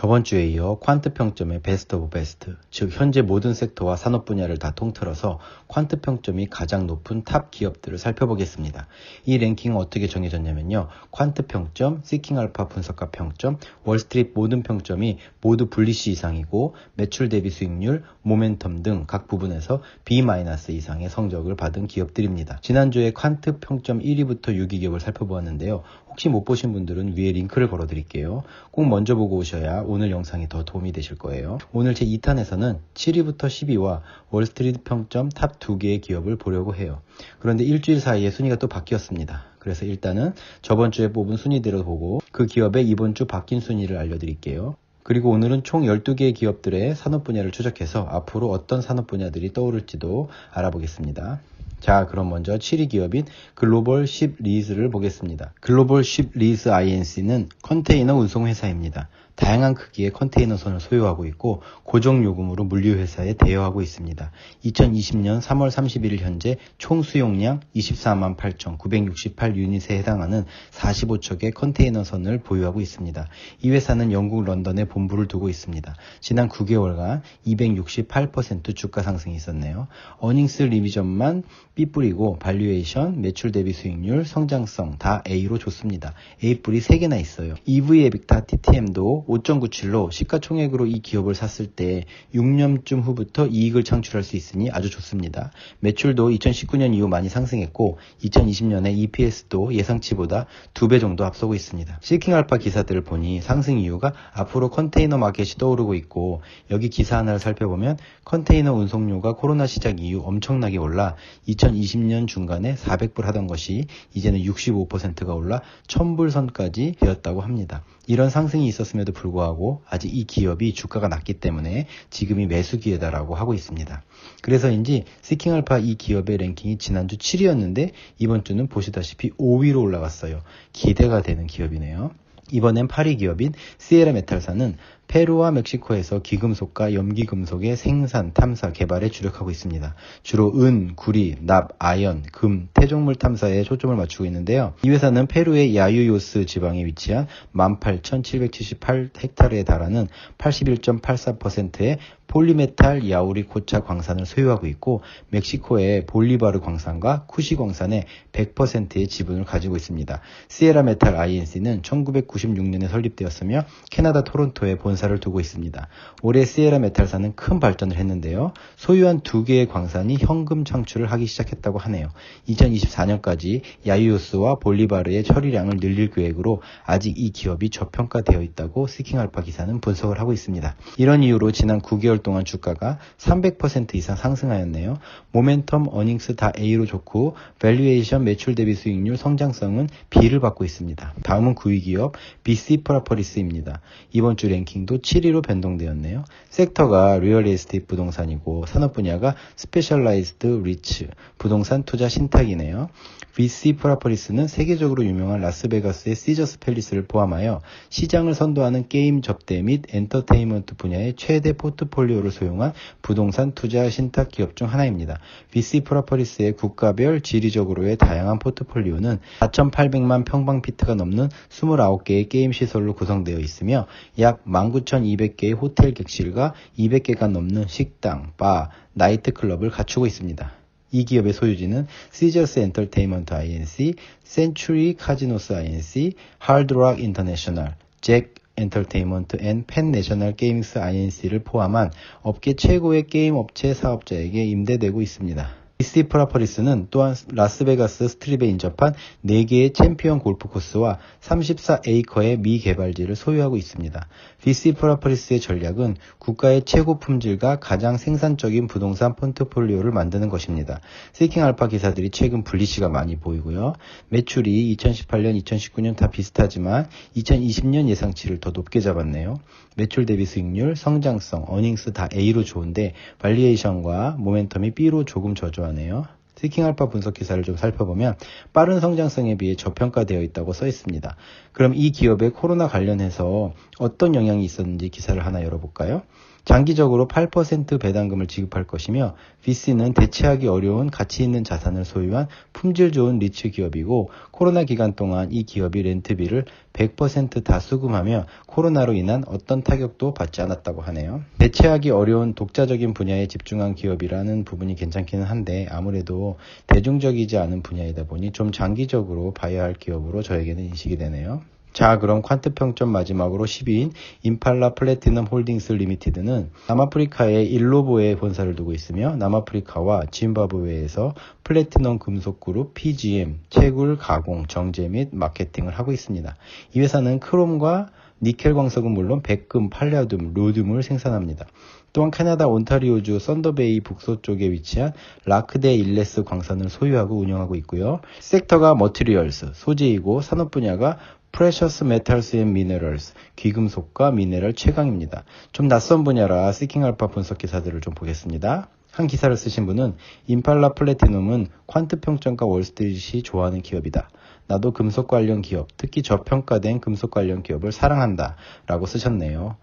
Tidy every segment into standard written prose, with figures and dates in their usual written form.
저번 주에 이어 퀀트 평점의 베스트 오브 베스트, 즉 현재 모든 섹터와 산업 분야를 다 통틀어서 퀀트 평점이 가장 높은 탑 기업들을 살펴보겠습니다. 이 랭킹은 어떻게 정해졌냐면요. 퀀트 평점, 시킹알파 분석가 평점, 월스트리트 모든 평점이 모두 불리시 이상이고 매출 대비 수익률, 모멘텀 등 각 부분에서 B- 이상의 성적을 받은 기업들입니다. 지난주에 퀀트 평점 1위부터 6위 기업을 살펴보았는데요. 혹시 못 보신 분들은 위에 링크를 걸어 드릴게요. 꼭 먼저 보고 오셔야 오늘 영상이 더 도움이 되실 거예요. 오늘 제 2탄에서는 7위부터 10위와 월스트리트 평점 탑 2개의 기업을 보려고 해요. 그런데 일주일 사이에 순위가 또 바뀌었습니다. 그래서 일단은 저번 주에 뽑은 순위대로 보고 그 기업의 이번 주 바뀐 순위를 알려드릴게요. 그리고 오늘은 총 12개의 기업들의 산업 분야를 추적해서 앞으로 어떤 산업 분야들이 떠오를지도 알아보겠습니다. 자, 그럼 먼저 7위 기업인 글로벌 쉽 리즈를 보겠습니다. 글로벌 쉽 리즈 INC는 컨테이너 운송 회사입니다. 다양한 크기의 컨테이너선을 소유하고 있고 고정 요금으로 물류 회사에 대여하고 있습니다. 2020년 3월 31일 현재 총 수용량 24만 8,968유닛에 해당하는 45척의 컨테이너선을 보유하고 있습니다. 이 회사는 영국 런던에 본부를 두고 있습니다. 지난 9개월간 268% 주가 상승이 있었네요. 어닝스 리비전만 B뿔이고 발류에이션, 매출 대비 수익률, 성장성 다 A로 좋습니다. A뿔이 3개나 있어요. EV 에빅타 TTM도 5.97로 시가총액으로 이 기업을 샀을 때 6년쯤 후부터 이익을 창출할 수 있으니 아주 좋습니다. 매출도 2019년 이후 많이 상승했고 2020년에 EPS도 예상치보다 2배 정도 앞서고 있습니다. 시킹알파 기사들을 보니 상승 이유가 앞으로 컨테이너 마켓이 떠오르고 있고 여기 기사 하나를 살펴보면 컨테이너 운송료가 코로나 시작 이후 엄청나게 올라 2020년 중간에 400불 하던 것이 이제는 65%가 올라 1000불 선까지 되었다고 합니다. 이런 상승이 있었음에도 불구하고 아직 이 기업이 주가가 낮기 때문에 지금이 매수 기회다라고 하고 있습니다. 그래서인지 시킹알파 이 기업의 랭킹이 지난주 7위였는데 이번 주는 보시다시피 5위로 올라갔어요. 기대가 되는 기업이네요. 이번엔 8위 기업인 시에라 메탈사는 페루와 멕시코에서 귀금속과 염기금속의 생산, 탐사, 개발에 주력하고 있습니다. 주로 은, 구리, 납, 아연, 금, 태종물 탐사에 초점을 맞추고 있는데요. 이 회사는 페루의 야유요스 지방에 위치한 18,778헥타르에 달하는 81.84%의 폴리메탈 야우리 코차 광산을 소유하고 있고 멕시코의 볼리바르 광산과 쿠시 광산의 100%의 지분을 가지고 있습니다. 시에라 메탈 INC는 1996년에 설립되었으며 캐나다 토론토에 본사를 두고 있습니다. 올해 시에라 메탈사는 큰 발전을 했는데요. 소유한 2개의 광산이 현금 창출을 하기 시작했다고 하네요. 2024년까지 야유요스와 볼리바르의 처리량을 늘릴 계획으로 아직 이 기업이 저평가되어 있다고 시킹알파 기사는 분석을 하고 있습니다. 이런 이유로 지난 9개월 동안 주가가 300% 이상 상승하였네요. 모멘텀, 어닝스 다 A로 좋고 밸류에이션, 매출 대비 수익률, 성장성은 B를 받고 있습니다. 다음은 9위 기업 BC 프라퍼리스입니다. 이번 주 랭킹도 7위로 변동되었네요. 섹터가 리얼 에스테이트 부동산이고 산업 분야가 스페셜라이즈드 리츠, 부동산 투자 신탁이네요. BC 프라퍼리스는 세계적으로 유명한 라스베가스의 시저스 팰리스를 포함하여 시장을 선도하는 게임 접대 및 엔터테인먼트 분야의 최대 포트폴리오를 소유한 부동산 투자 신탁 기업 중 하나입니다. BC 프라퍼리스의 국가별 지리적으로의 다양한 포트폴리오는 4,800만 평방피트가 넘는 29개의 게임 시설로 구성되어 있으며 약 19,200개의 호텔 객실과 200개가 넘는 식당, 바, 나이트클럽을 갖추고 있습니다. 이 기업의 소유지는 시저스 엔터테인먼트 INC, 센츄리 카지노스 INC, 하드락 인터내셔널, 잭 엔터테인먼트 앤 펜 내셔널 게임스 INC를 포함한 업계 최고의 게임 업체 사업자에게 임대되고 있습니다. BC 프라퍼리스는 또한 라스베가스 스트립에 인접한 4개의 챔피언 골프 코스와 34에이커의 미개발지를 소유하고 있습니다. BC 프라퍼리스의 전략은 국가의 최고 품질과 가장 생산적인 부동산 포트폴리오를 만드는 것입니다. 시킹알파 기사들이 최근 불리시가 많이 보이고요. 매출이 2018년, 2019년 다 비슷하지만 2020년 예상치를 더 높게 잡았네요. 매출 대비 수익률, 성장성, 어닝스 다 A로 좋은데 발리에이션과 모멘텀이 B로 조금 저조하네요. 시킹알파 분석 기사를 좀 살펴보면 빠른 성장성에 비해 저평가되어 있다고 써 있습니다. 그럼 이 기업의 코로나 관련해서 어떤 영향이 있었는지 기사를 하나 열어볼까요? 장기적으로 8% 배당금을 지급할 것이며 VC는 대체하기 어려운 가치 있는 자산을 소유한 품질 좋은 리츠 기업이고 코로나 기간 동안 이 기업이 렌트비를 100% 다 수금하며 코로나로 인한 어떤 타격도 받지 않았다고 하네요. 대체하기 어려운 독자적인 분야에 집중한 기업이라는 부분이 괜찮기는 한데 아무래도 대중적이지 않은 분야이다 보니 좀 장기적으로 봐야 할 기업으로 저에게는 인식이 되네요. 자, 그럼 퀀트 평점 마지막으로 10위인 임팔라 플래티넘 홀딩스 리미티드는 남아프리카의 일로보에 본사를 두고 있으며 남아프리카와 짐바브웨에서 플래티넘 금속 그룹 PGM, 채굴, 가공, 정제 및 마케팅을 하고 있습니다. 이 회사는 크롬과 니켈 광석은 물론 백금, 팔라듐, 로듐을 생산합니다. 또한 캐나다 온타리오주 썬더베이 북서쪽에 위치한 라크데 일레스 광산을 소유하고 운영하고 있고요. 섹터가 머티리얼스, 소재이고 산업 분야가 Precious Metals and Minerals, 귀금속과 미네랄 채광입니다. 좀 낯선 분야라 시킹알파 분석 기사들을 좀 보겠습니다. 한 기사를 쓰신 분은 임팔라 플래티넘은 퀀트 평점가 월스트리트이 좋아하는 기업이다. 나도 금속 관련 기업, 특히 저평가된 금속 관련 기업을 사랑한다 라고 쓰셨네요.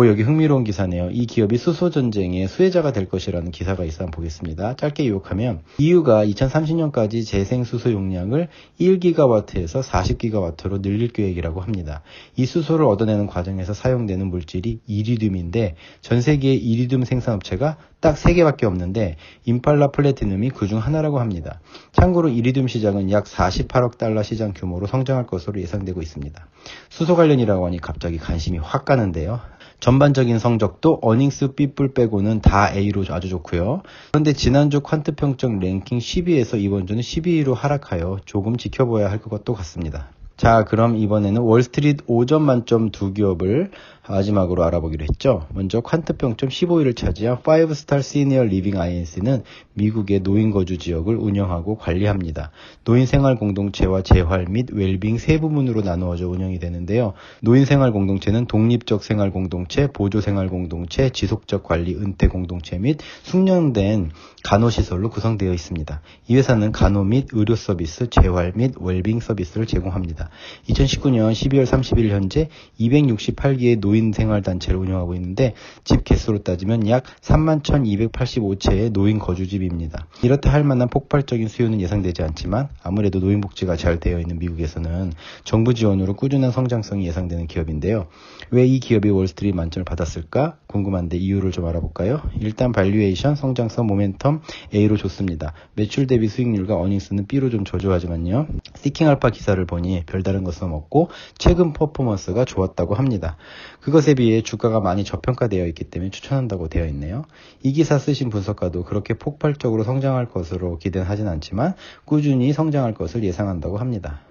여기 흥미로운 기사네요. 이 기업이 수소전쟁의 수혜자가 될 것이라는 기사가 있어 한번 보겠습니다. 짧게 요약하면 EU가 2030년까지 재생수소 용량을 1기가와트에서 40기가와트로 늘릴 계획이라고 합니다. 이 수소를 얻어내는 과정에서 사용되는 물질이 이리듐인데 전 세계의 이리듐 생산업체가 딱 3개밖에 없는데 임팔라 플래티넘이 그중 하나라고 합니다. 참고로 이리듐 시장은 약 48억 달러 시장 규모로 성장할 것으로 예상되고 있습니다. 수소 관련이라고 하니 갑자기 관심이 확 가는데요. 전반적인 성적도 어닝스 B뿔 빼고는 다 A로 아주 좋고요. 그런데 지난주 퀀트 평점 랭킹 10위에서 이번 주는 12위로 하락하여 조금 지켜봐야 할 것도 같습니다. 자, 그럼 이번에는 월스트리트 5점 만점 두 기업을 마지막으로 알아보기로 했죠. 먼저 퀀트 평점 15위를 차지한 5스타 시니어 리빙 INC는 미국의 노인 거주 지역을 운영하고 관리합니다. 노인 생활 공동체와 재활 및 웰빙 세 부문으로 나누어져 운영이 되는데요. 노인 생활 공동체는 독립적 생활 공동체, 보조 생활 공동체, 지속적 관리 은퇴 공동체 및 숙련된 간호시설로 구성되어 있습니다. 이 회사는 간호 및 의료 서비스, 재활 및 웰빙 서비스를 제공합니다. 2019년 12월 30일 현재 268개의 노인 생활단체를 운영하고 있는데 집 개수로 따지면 약 31,285채의 노인 거주집입니다. 이렇다 할 만한 폭발적인 수요는 예상되지 않지만 아무래도 노인복지가 잘 되어 있는 미국에서는 정부 지원으로 꾸준한 성장성이 예상되는 기업인데요. 왜 이 기업이 월스트리트 만점을 받았을까? 궁금한데 이유를 좀 알아볼까요? 일단 발류에이션, 성장성, 모멘텀 A로 좋습니다. 매출 대비 수익률과 어닝스는 B로 좀 저조하지만요. 시킹알파 기사를 보니 별다른 것은 없고 최근 퍼포먼스가 좋았다고 합니다. 그것에 비해 주가가 많이 저평가되어 있기 때문에 추천한다고 되어 있네요. 이 기사 쓰신 분석가도 그렇게 폭발적으로 성장할 것으로 기대는 하진 않지만 꾸준히 성장할 것을 예상한다고 합니다.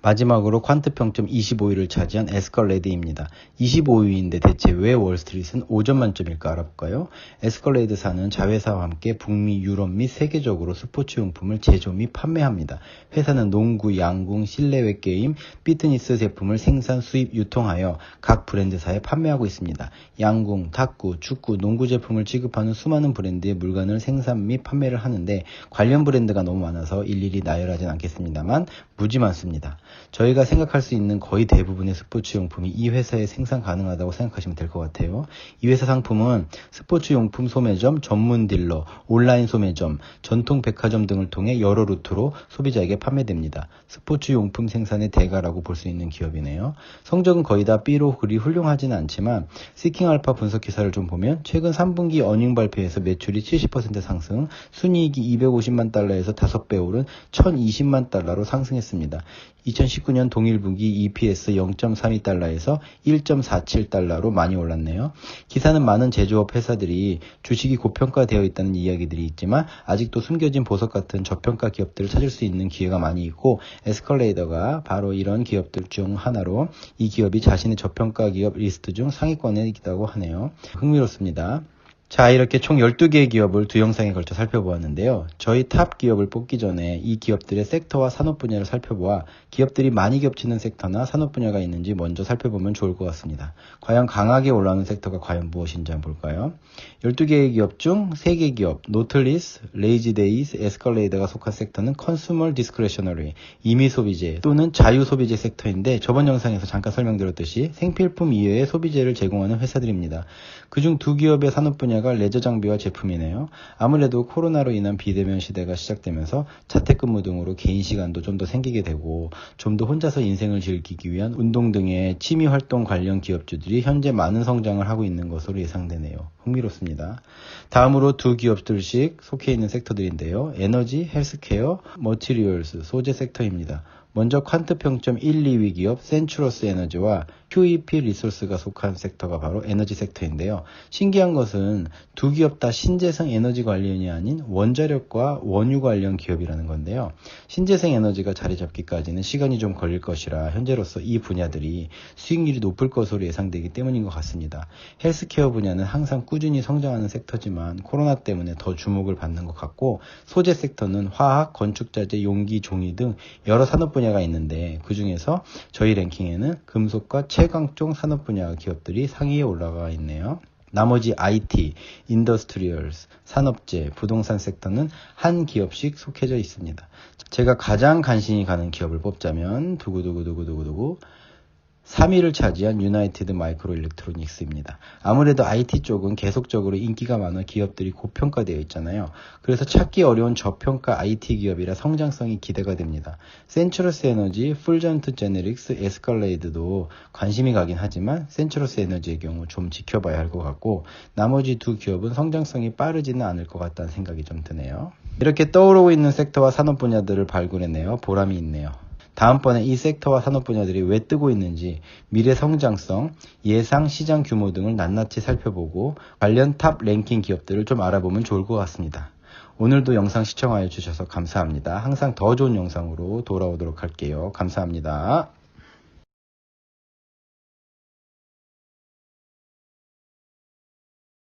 마지막으로 퀀트 평점 25위를 차지한 에스컬레이드입니다. 25위인데 대체 왜 월스트리트는 5점 만점일까 알아볼까요? 에스컬레이드사는 자회사와 함께 북미, 유럽 및 세계적으로 스포츠용품을 제조 및 판매합니다. 회사는 농구, 양궁, 실내외 게임, 피트니스 제품을 생산, 수입, 유통하여 각 브랜드사에 판매하고 있습니다. 양궁, 탁구, 축구, 농구 제품을 취급하는 수많은 브랜드의 물건을 생산 및 판매를 하는데 관련 브랜드가 너무 많아서 일일이 나열하진 않겠습니다만 무지 많습니다. 저희가 생각할 수 있는 거의 대부분의 스포츠용품이 이 회사에 생산 가능하다고 생각하시면 될 것 같아요. 이 회사 상품은 스포츠용품 소매점, 전문 딜러, 온라인 소매점, 전통 백화점 등을 통해 여러 루트로 소비자에게 판매됩니다. 스포츠용품 생산의 대가라고 볼 수 있는 기업이네요. 성적은 거의 다 B로 그리 훌륭하지는 않지만 시킹알파 분석 기사를 좀 보면 최근 3분기 어닝 발표에서 매출이 70% 상승, 순이익이 250만 달러에서 5배 오른 1020만 달러로 상승했습니다. 2019년 동일 분기 EPS 0.32달러에서 1.47달러로 많이 올랐네요. 기사는 많은 제조업 회사들이 주식이 고평가되어 있다는 이야기들이 있지만 아직도 숨겨진 보석 같은 저평가 기업들을 찾을 수 있는 기회가 많이 있고 에스컬레이더가 바로 이런 기업들 중 하나로 이 기업이 자신의 저평가 기업 리스트 중 상위권에 있다고 하네요. 흥미롭습니다. 자, 이렇게 총 12개의 기업을 두 영상에 걸쳐 살펴보았는데요. 저희 탑 기업을 뽑기 전에 이 기업들의 섹터와 산업 분야를 살펴보아 기업들이 많이 겹치는 섹터나 산업 분야가 있는지 먼저 살펴보면 좋을 것 같습니다. 과연 강하게 올라오는 섹터가 과연 무엇인지 한번 볼까요? 12개의 기업 중 3개 기업, 노틀리스, 레이지데이스, 에스컬레이더가 속한 섹터는 컨슈머 디스크레셔너리, 임의 소비재 또는 자유 소비재 섹터인데 저번 영상에서 잠깐 설명드렸듯이 생필품 이외의 소비재를 제공하는 회사들입니다. 그중 두 기업의 산업 분야가 레저 장비와 제품이네요. 아무래도 코로나로 인한 비대면 시대가 시작되면서 자택근무 등으로 개인 시간도 좀 더 생기게 되고 좀 더 혼자서 인생을 즐기기 위한 운동 등의 취미 활동 관련 기업주들이 현재 많은 성장을 하고 있는 것으로 예상되네요. 흥미롭습니다. 다음으로 두 기업들씩 속해 있는 섹터들인데요. 에너지, 헬스케어, 머티리얼스, 소재 섹터입니다. 먼저 퀀트 평점 1, 2위 기업 센츄러스 에너지와 QEP 리소스가 속한 섹터가 바로 에너지 섹터인데요. 신기한 것은 두 기업 다 신재생 에너지 관련이 아닌 원자력과 원유 관련 기업이라는 건데요. 신재생 에너지가 자리 잡기까지는 시간이 좀 걸릴 것이라 현재로서 이 분야들이 수익률이 높을 것으로 예상되기 때문인 것 같습니다. 헬스케어 분야는 항상 꾸준히 성장하는 섹터지만 코로나 때문에 더 주목을 받는 것 같고 소재 섹터는 화학, 건축자재, 용기, 종이 등 여러 산업 분야가 있는데 그 중에서 저희 랭킹에는 금속과 채광종 산업 분야 기업들이 상위에 올라가 있네요. 나머지 IT, 인더스트리얼스, 산업재, 부동산 섹터는 한 기업씩 속해져 있습니다. 제가 가장 관심이 가는 기업을 뽑자면 두구두구두구두구두구 3위를 차지한 유나이티드 마이크로 일렉트로닉스입니다. 아무래도 IT 쪽은 계속적으로 인기가 많아 기업들이 고평가되어 있잖아요. 그래서 찾기 어려운 저평가 IT 기업이라 성장성이 기대가 됩니다. 센츄러스 에너지, 풀전트 제네릭스, 에스컬레이드도 관심이 가긴 하지만 센츄러스 에너지의 경우 좀 지켜봐야 할 것 같고 나머지 두 기업은 성장성이 빠르지는 않을 것 같다는 생각이 좀 드네요. 이렇게 떠오르고 있는 섹터와 산업 분야들을 발굴해내어 보람이 있네요. 다음번에 이 섹터와 산업 분야들이 왜 뜨고 있는지 미래 성장성, 예상 시장 규모 등을 낱낱이 살펴보고 관련 탑 랭킹 기업들을 좀 알아보면 좋을 것 같습니다. 오늘도 영상 시청하여 주셔서 감사합니다. 항상 더 좋은 영상으로 돌아오도록 할게요. 감사합니다.